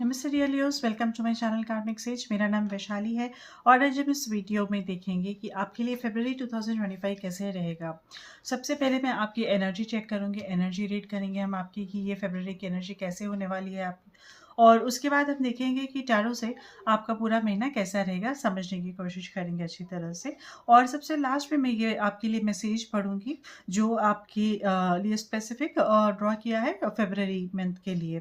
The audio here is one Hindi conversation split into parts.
नमस्ते dear Leos, welcome to my channel Karmic Sage. मेरा नाम वैशाली है और आज हम इस वीडियो में देखेंगे कि आपके लिए फरवरी 2025 कैसे रहेगा। सबसे पहले मैं आपकी एनर्जी चेक करूंगी, एनर्जी रीड करेंगे हम आपकी कि ये फरवरी की एनर्जी कैसे होने वाली है आप। और उसके बाद हम देखेंगे कि टैरो से आपका पूरा महीना कैसा रहेगा, समझने की कोशिश करेंगे अच्छी तरह से। और सबसे लास्ट में मैं ये आपके लिए मैसेज पढ़ूंगी जो आपके लिए स्पेसिफिक ड्रॉ किया है फरवरी मंथ के लिए।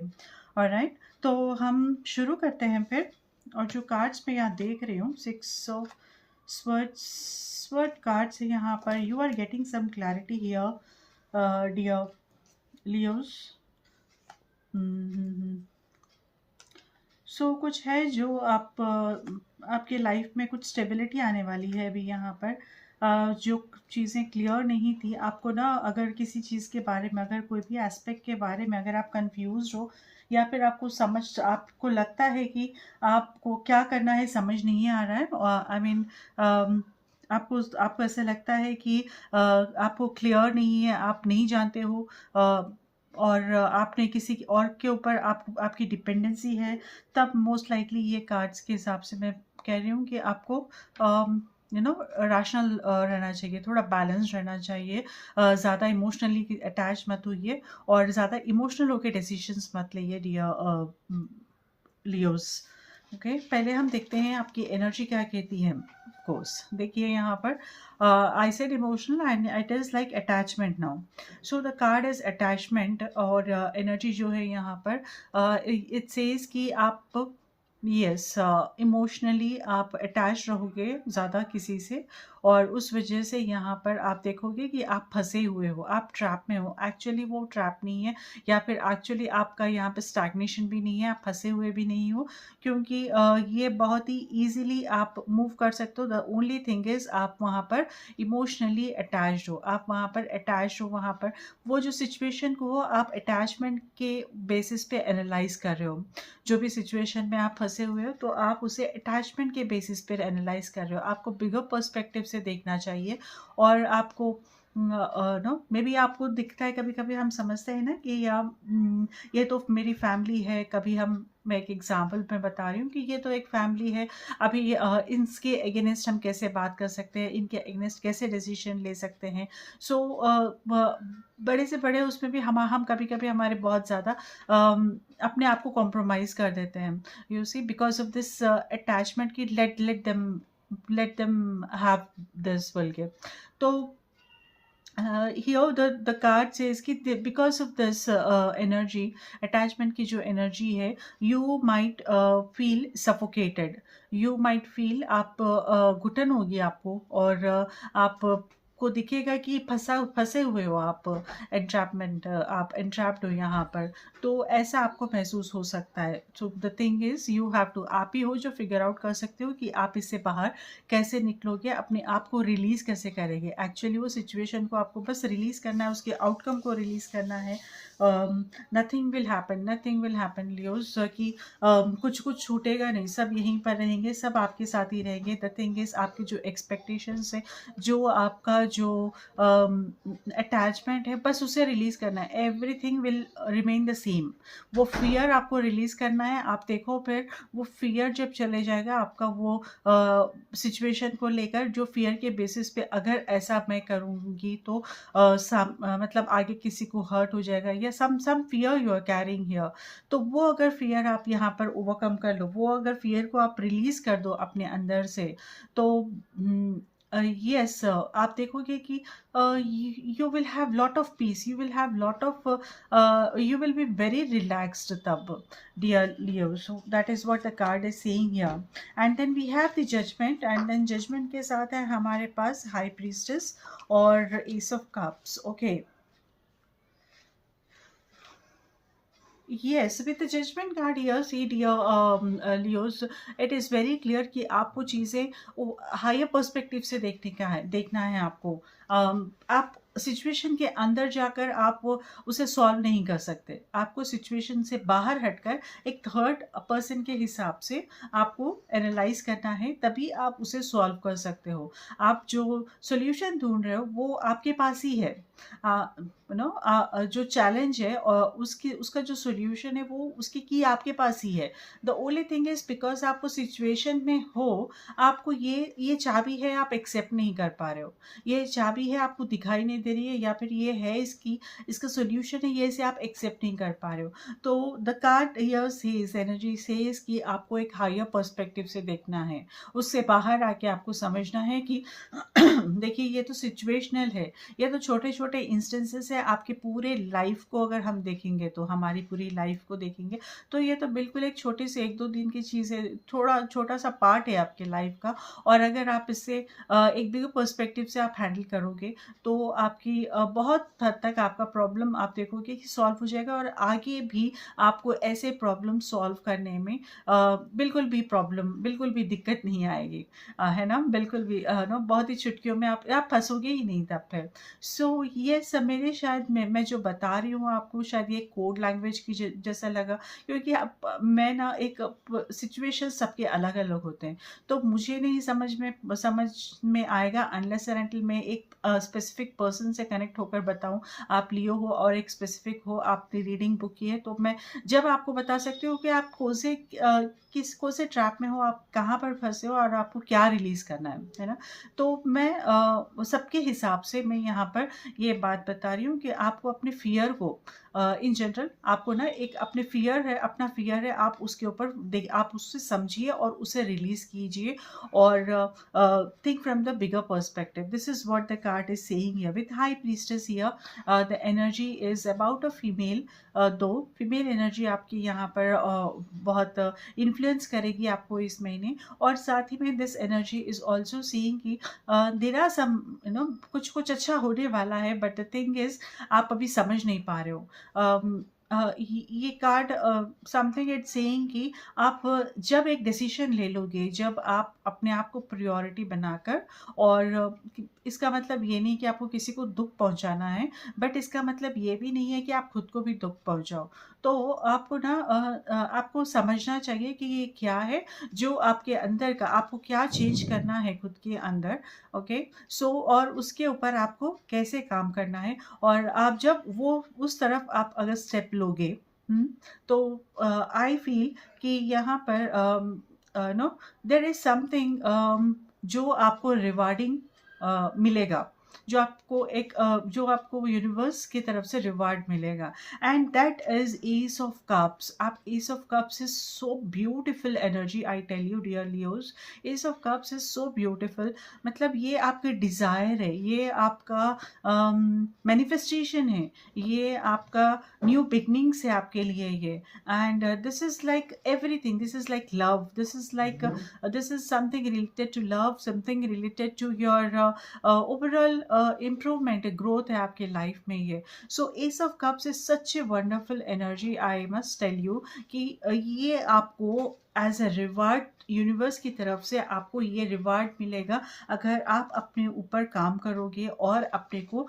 ऑलराइट, तो हम शुरू करते हैं फिर। और जो कार्ड्स मैं यहाँ देख रही हूँ, 6 ऑफ स्वर्ड कार्ड्स है यहाँ पर। You are getting some clarity here dear Leos. So कुछ है जो आपके लाइफ में कुछ स्टेबिलिटी आने वाली है अभी यहाँ पर। जो चीज़ें क्लियर नहीं थी आपको ना, अगर किसी चीज़ के बारे में, अगर कोई भी एस्पेक्ट के बारे में अगर आप कंफ्यूज हो या फिर आपको लगता है कि आपको क्या करना है समझ नहीं आ रहा है, आई मीन आपको ऐसा लगता है कि आपको क्लियर नहीं है, आप नहीं जानते हो, और आपने किसी और के ऊपर आपकी डिपेंडेंसी है, तब मोस्ट लाइकली ये कार्ड्स के हिसाब से मैं कह रही हूँ कि आपको रैशनल रहना चाहिए, थोड़ा बैलेंस रहना चाहिए। ज़्यादा इमोशनली अटैच मत होइए और ज़्यादा इमोशनल होकर डिसीजंस मत लिए डियर लियोस। ओके, पहले हम देखते हैं आपकी एनर्जी क्या कहती है। कोर्स देखिए यहाँ पर, I said emotional and it is like attachment now. So the card is attachment और एनर्जी जो है यहाँ पर इट सेज कि आप यस इमोशनली आप अटैच रहोगे ज़्यादा किसी से, और उस वजह से यहाँ पर आप देखोगे कि आप फंसे हुए हो, आप ट्रैप में हो। एक्चुअली वो ट्रैप नहीं है, या फिर एक्चुअली आपका यहाँ पे स्टैग्नेशन भी नहीं है, आप फंसे हुए भी नहीं हो, क्योंकि ये बहुत ही ईजिली आप मूव कर सकते हो। द ओनली थिंग इज़ आप वहाँ पर इमोशनली अटैच्ड हो, आप वहाँ पर अटैच हो। वहाँ पर वो जो सिचुएशन को हो आप अटैचमेंट के बेसिस पे एनालाइज कर रहे हो। जो भी सिचुएशन में आप फंसे हुए हो तो आप उसे अटैचमेंट के बेसिस पर एनालाइज कर रहे हो। आपको बिगर पर्सपेक्टिव से देखना चाहिए और आपको नो मे बी आपको दिखता है, कभी कभी हम समझते हैं ना कि ये तो मेरी फैमिली है। कभी मैं एक एग्जांपल में बता रही हूँ कि ये तो एक फैमिली है, अभी इनके अगेंस्ट हम कैसे बात कर सकते हैं, इनके अगेंस्ट कैसे डिसीजन ले सकते हैं। सो बड़े से बड़े उसमें भी हम कभी कभी हमारे बहुत ज़्यादा अपने आप को कॉम्प्रोमाइज़ कर देते हैं, you see, because of this attachment की let them have this vulgar. तो here the card says कि because of this energy, attachment की जो energy है, you might feel suffocated, you might feel आप घुटन होगी आपको, और आप को दिखेगा कि फंसे हुए हो आप, आप एंट्रैप्ड हो यहाँ पर। तो ऐसा आपको महसूस हो सकता है। So the thing is you have to, आप ही हो जो फिगर आउट कर सकते हो कि आप इससे बाहर कैसे निकलोगे, अपने आप को रिलीज कैसे करेंगे। एक्चुअली वो सिचुएशन को आपको बस रिलीज करना है, उसके आउटकम को रिलीज करना है। नथिंग विल हैपन लियोस, कि कुछ कुछ छूटेगा नहीं, सब यहीं पर रहेंगे, सब आपके साथ ही रहेंगे। द थिंग इज आपकी जो एक्सपेक्टेशंस है, जो आपका जो अटैचमेंट है, बस उसे रिलीज करना है। Everything will remain the same. वो फियर आपको रिलीज करना है। आप देखो फिर वो फियर जब चले जाएगा आपका, वो सिचुएशन को लेकर जो फियर के बेसिस पे, अगर ऐसा मैं करूँगी तो मतलब आगे किसी को हर्ट हो जाएगा, या some fear you are carrying here. तो वो अगर फियर आप यहाँ पर ओवरकम कर लो, वो अगर फियर को आप रिलीज कर दो अपने अंदर से, तो यस आप देखोगे कि you will have lot of peace, you will have lot of you will be very relaxed tab, dear Leo. So that is what the card is saying here. And then we have the judgment, and then judgment के साथ है हमारे पास high priestess और ace of cups. Okay, yes, with the judgment card here, see dear Leos, it is very clear कि आपको चीज़ें हायर पर्सपेक्टिव से देखने का है, देखना है आपको। आप सिचुएशन के अंदर जाकर आप उसे सॉल्व नहीं कर सकते। आपको सिचुएशन से बाहर हटकर एक थर्ड पर्सन के हिसाब से आपको एनालाइज़ करना है, तभी आप उसे सॉल्व कर सकते हो। आप जो सॉल्यूशन ढूँढ रहे हो वो आपके पास ही है। जो चैलेंज है उसकी उसका जो सॉल्यूशन है वो उसकी की आपके पास ही है। The only thing is because आप उस सिचुएशन में हो, आपको ये चाबी है आप एक्सेप्ट नहीं कर पा रहे हो। ये चाबी है आपको दिखाई नहीं दे रही है, या फिर ये है इसका सॉल्यूशन है, ये इसे आप एक्सेप्ट नहीं कर पा रहे हो। तो the card here says, energy says कि आपको एक हायर पर्सपेक्टिव से देखना है। उससे बाहर आके आपको समझना है कि देखिए ये तो सिचुएशनल है, ये तो छोटे-छोटे इंस्टेंसेस है। आपके पूरे लाइफ को अगर हम देखेंगे, तो हमारी पूरी लाइफ को देखेंगे, तो ये तो बिल्कुल एक छोटी सी 1-2 दिन की चीज़ है, थोड़ा छोटा-सा पार्ट है आपके लाइफ का। और अगर आप इससे एक बिगर पर्सपेक्टिव से आप हैंडल करोगे, तो आपकी बहुत हद तक आपका प्रॉब्लम आप देखोगे कि सॉल्व हो जाएगा, और आगे भी आपको ऐसे प्रॉब्लम सॉल्व करने में बिल्कुल भी दिक्कत नहीं आएगी। है ना? बिल्कुल भी बहुत ही चुटकियों में आप फँसोगे ही नहीं तब फिर। सो ये सब मेरे शायद मैं जो बता रही हूँ आपको, शायद ये कोड लैंग्वेज की जैसा लगा, क्योंकि अब मैं ना एक सिचुएशन सबके अलग-अलग होते हैं। तो मुझे नहीं समझ में आएगा अनलेस एंड अनटिल मैं एक स्पेसिफिक पर्सन से कनेक्ट होकर बताऊँ। आप लियो हो और एक स्पेसिफिक हो, आपने रीडिंग बुक की है, तो मैं जब आपको बता सकती हूँ कि आप कौन से ट्रैप में हो, आप कहाँ पर फँसे हो और आपको क्या रिलीज़ करना है ना? तो मैं सबके हिसाब से मैं यहाँ पर ये बात बता रही हूँ कि आपको अपने फ़ियर को इन जनरल आपको ना एक अपना फ़ियर है, आप उसके ऊपर आप उससे समझिए और उसे रिलीज़ कीजिए, और think from the bigger perspective. This is what the card is saying here. With High Priestess here, the energy is about a female. दो फीमेल एनर्जी आपकी यहाँ पर बहुत इन्फ्लुएंस करेगी आपको इस महीने, और साथ ही में this energy is also seeing कि देर आर सम कुछ कुछ अच्छा होने वाला है, बट द थिंग इज आप अभी समझ नहीं पा रहे हो। ये कार्ड समथिंग इट्स सेइंग कि आप जब एक डिसीजन ले लोगे, जब आप अपने आप को प्रायोरिटी बनाकर, और इसका मतलब ये नहीं कि आपको किसी को दुख पहुंचाना है, बट इसका मतलब ये भी नहीं है कि आप खुद को भी दुख पहुंचाओ। तो आपको ना आपको समझना चाहिए कि ये क्या है जो आपके अंदर का, आपको क्या चेंज करना है खुद के अंदर। ओके, सो और उसके ऊपर आपको कैसे काम करना है, और आप जब वो उस तरफ आप अगर स्टेप लोगे, तो आई फील कि यहाँ पर नो देयर इज समथिंग जो आपको रिवार्डिंग मिलेगा, जो आपको यूनिवर्स की तरफ से रिवार्ड मिलेगा, and that is ace of cups. आप ace of cups is so beautiful energy, I tell you dear Leos. Ace of cups is so beautiful, मतलब ये आपके डिज़ायर है, ये आपका मैनिफेस्टेशन है, ये आपका न्यू बिगनिंग्स है आपके लिए ये। And this is like everything, this is like love, this is something related to love, something related to your overall improvement, growth है आपके लाइफ में ये। So ace of cups is such a wonderful energy, I must tell you कि ये आपको एज अ रिवार्ड यूनिवर्स की तरफ से आपको ये रिवार्ड मिलेगा, अगर आप अपने ऊपर काम करोगे और अपने को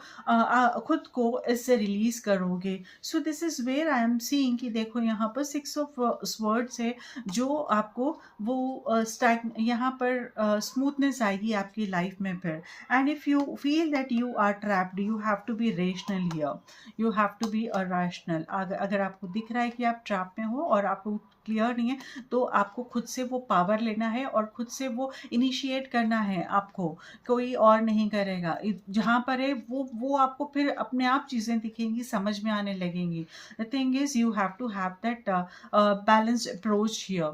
खुद को इससे रिलीज करोगे। So this is where I am seeing कि देखो यहाँ पर 6 ऑफ स्वर्ड्स है, जो आपको वो यहाँ पर स्मूथनेस आएगी आपकी लाइफ में फिर। And if you feel that you are trapped, you have to be rational here, you have to be a rational. अगर आपको दिख रहा है कि आप ट्रैप में हो और आपको क्लियर नहीं है, तो आपको खुद से वो पावर लेना है और खुद से वो इनिशिएट करना है आपको, कोई और नहीं करेगा। जहाँ पर है वो आपको फिर अपने आप चीज़ें दिखेंगी, समझ में आने लगेंगी। The thing is you have to have that balanced approach here.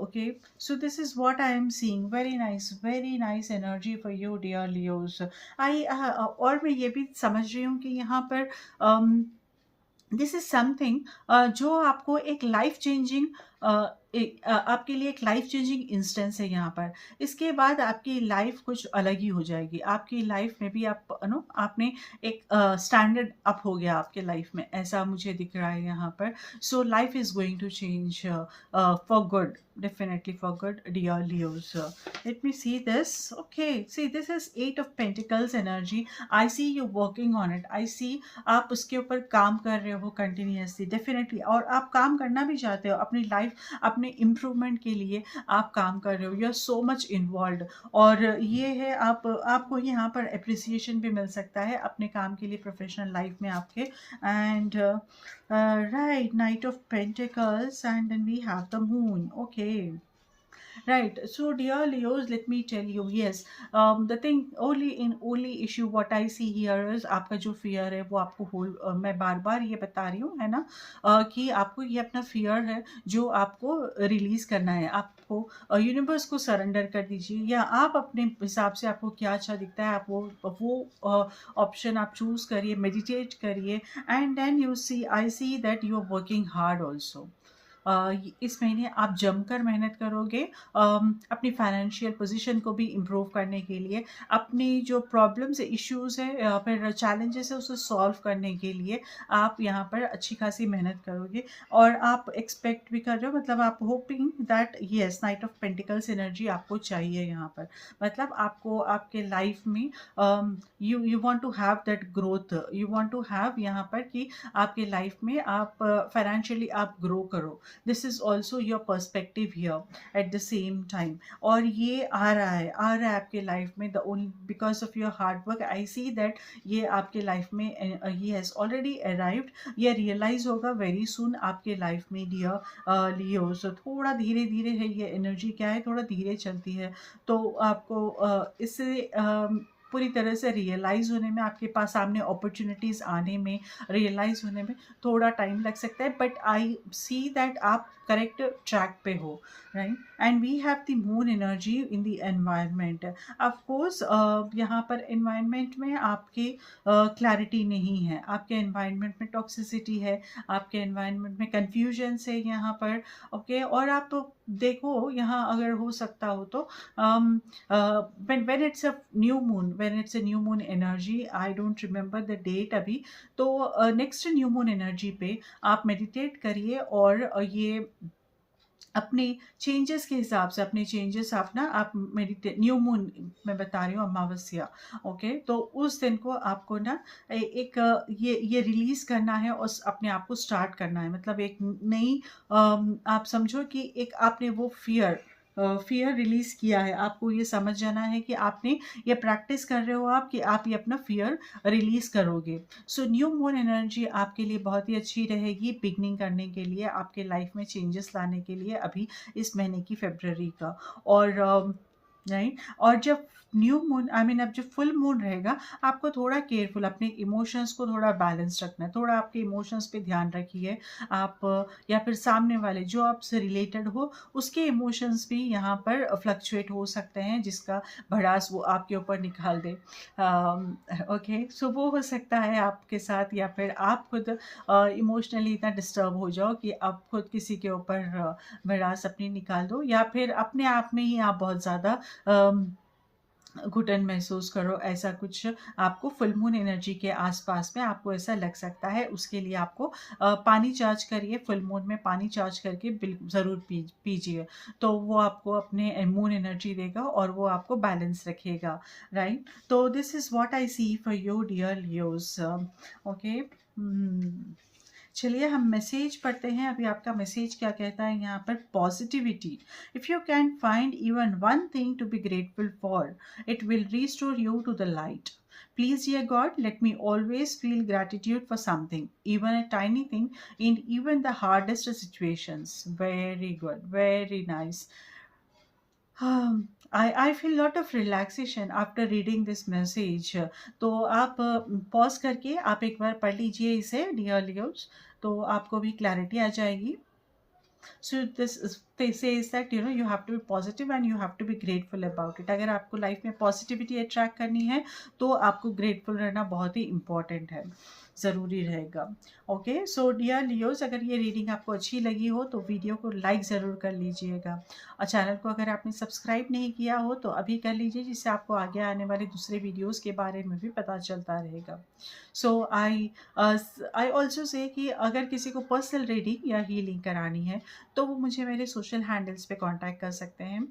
Okay, so this is what I am seeing. Very nice energy for you dear Leos. और मैं ये भी समझ रही हूँ कि यहाँ पर दिस इज समथिंग जो आपको एक लाइफ चेंजिंग आपके लिए एक लाइफ चेंजिंग इंस्टेंस है यहाँ पर। इसके बाद आपकी लाइफ कुछ अलग ही हो जाएगी। आपकी लाइफ में भी आप नो आपने एक स्टैंडर्ड अप हो गया आपके लाइफ में, ऐसा मुझे दिख रहा है यहाँ पर। So life is going to change for good, definitely for good, dear Leos. Let me see this. Okay, see this is 8 of Pentacles energy. I see you working on it. I see आप उसके ऊपर काम कर रहे हो कंटिन्यूसली, डेफिनेटली। और आप काम करना भी चाहते हो अपनी लाइफ, अपने इम्प्रूवमेंट के लिए आप काम कर रहे हो। You are so much involve. और ये है आपको यहाँ पर अप्रिसिएशन भी मिल सकता है अपने काम के लिए प्रोफेशनल लाइफ में आपके। And right, Knight of Pentacles, and then we have the Moon. Okay. Right. So, dear Leos, let me tell you, yes, the thing only issue what I see here is आपका जो fear है वो आपको मैं बार बार ये बता रही हूँ, है ना, कि आपको ये अपना fear है जो आपको रिलीज करना है। आपको यूनिवर्स को सरेंडर कर दीजिए, या आप अपने हिसाब से आपको क्या अच्छा दिखता है आप वो ऑप्शन आप चूज करिए, मेडिटेट करिए। And then you see, I see that you are working hard also. इस महीने आप जमकर मेहनत करोगे अपनी फाइनेंशियल पोजीशन को भी इम्प्रूव करने के लिए, अपनी जो प्रॉब्लम्स इश्यूज है या फिर चैलेंजेस है उसे सॉल्व करने के लिए आप यहाँ पर अच्छी खासी मेहनत करोगे। और आप एक्सपेक्ट भी कर रहे हो, मतलब आप hoping that yes, knight of pentacles energy आपको चाहिए यहाँ पर। मतलब आपको आपके लाइफ में you want to have that growth, you want to have यहाँ पर कि आपके लाइफ में आप फाइनेंशियली आप ग्रो करो। This is also your perspective here at the same time. और ये आ रहा है आपके लाइफ में, the only because of your hard work I see that ये आपके लाइफ में ही हैज़ ऑलरेडी अराइव्ड। ये रियलाइज होगा वेरी सुन आपके लाइफ में, डियर लियो। सो थोड़ा धीरे धीरे है ये एनर्जी, क्या है, थोड़ा धीरे चलती है। तो आपको इससे पूरी तरह से रियलाइज़ होने में, आपके पास सामने अपॉर्चुनिटीज़ आने में, रियलाइज़ होने में थोड़ा टाइम लग सकता है। बट आई सी दैट आप करेक्ट ट्रैक पे हो, right. And we have the moon energy in the environment. Of course यहाँ पर एनवायरनमेंट में आपकी क्लैरिटी नहीं है, आपके एनवायरनमेंट में टॉक्सिसिटी है, आपके एनवायरनमेंट में कन्फ्यूजन है यहाँ पर। ओके, और आप देखो यहाँ अगर हो सकता हो तो when it's a new moon, when it's a new moon energy, I don't remember the date अभी, तो नेक्स्ट न्यू मून एनर्जी पे आप मेडिटेट करिए और ये अपने चेंजेस के हिसाब से, अपने चेंजेस आप ना आप मेडिटेट, न्यू मून मैं बता रही हूँ, अमावस्या। ओके, तो उस दिन को आपको ना एक ये रिलीज करना है और अपने आप को स्टार्ट करना है। मतलब एक नई आप समझो कि एक आपने वो फियर रिलीज किया है। आपको ये समझ जाना है कि आपने ये प्रैक्टिस कर रहे हो आप कि आप ये अपना फियर रिलीज करोगे। सो न्यू मून एनर्जी आपके लिए बहुत ही अच्छी रहेगी बिगनिंग करने के लिए, आपके लाइफ में चेंजेस लाने के लिए अभी इस महीने की फरवरी का। और राइट, और जब न्यू मून आई मीन अब जब फुल मून रहेगा, आपको थोड़ा केयरफुल, अपने इमोशंस को थोड़ा बैलेंस रखना है। थोड़ा आपके इमोशंस पे ध्यान रखिए आप, या फिर सामने वाले जो आपसे रिलेटेड हो उसके इमोशंस भी यहाँ पर फ्लक्चुएट हो सकते हैं, जिसका भड़ास वो आपके ऊपर निकाल दे। ओके, सो वो हो सकता है आपके साथ, या फिर आप खुद इमोशनली इतना डिस्टर्ब हो जाओ कि आप खुद किसी के ऊपर भड़ास अपनी निकाल दो, या फिर अपने आप में ही आप बहुत ज़्यादा घुटन महसूस करो। ऐसा कुछ आपको फुल मून एनर्जी के आसपास में आपको ऐसा लग सकता है। उसके लिए आपको पानी चार्ज करिए, फुल मून में पानी चार्ज करके बिल्कुल ज़रूर पीजिए, तो वो आपको अपने मून एनर्जी देगा और वो आपको बैलेंस रखेगा, राइट। तो this is what I see for you dear Leos. Okay, चलिए हम मैसेज पढ़ते हैं। अभी आपका मैसेज क्या कहता है यहाँ पर, positivity. If you can find even one thing to be grateful for, it will restore you to the light. Please, dear God, let me always feel gratitude for something, even a tiny thing, in even the hardest situations. Very good, very nice. I feel lot of relaxation after reading this message. तो आप पॉज करके आप एक बार पढ़ लीजिए इसे डियर लियोस, तो आपको भी क्लैरिटी आ जाएगी। So they says that you have to be positive and you have to be grateful about it. अगर आपको लाइफ में पॉजिटिविटी अट्रैक्ट करनी है तो आपको ग्रेटफुल रहना बहुत ही इम्पोर्टेंट है। ज़रूरी रहेगा। ओके, सो डियर लियोज़, अगर ये रीडिंग आपको अच्छी लगी हो तो वीडियो को लाइक ज़रूर कर लीजिएगा, और चैनल को अगर आपने सब्सक्राइब नहीं किया हो तो अभी कर लीजिए, जिससे आपको आगे आने वाले दूसरे वीडियोज़ के बारे में भी पता चलता रहेगा। सो आई ऑल्सो से कि अगर किसी को पर्सनल रीडिंग या हीलिंग करानी है तो वो मुझे मेरे सोशल हैंडल्स पे कांटेक्ट कर सकते हैं,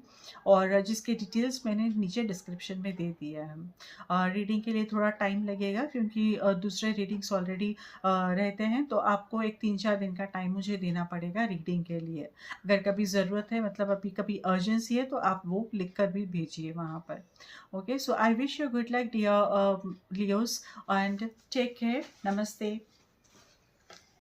और जिसके डिटेल्स मैंने नीचे डिस्क्रिप्शन में दे दिया है। रीडिंग के लिए थोड़ा टाइम लगेगा, क्योंकि दूसरे रीडिंग्स ऑलरेडी रहते हैं, तो आपको एक 3-4 दिन का टाइम मुझे देना पड़ेगा रीडिंग के लिए। अगर कभी ज़रूरत है, मतलब अभी कभी अर्जेंसी है, तो आप वो लिख कर भी भेजिए वहाँ पर। Okay, so I wish you good luck dear Leos, and take care. नमस्ते।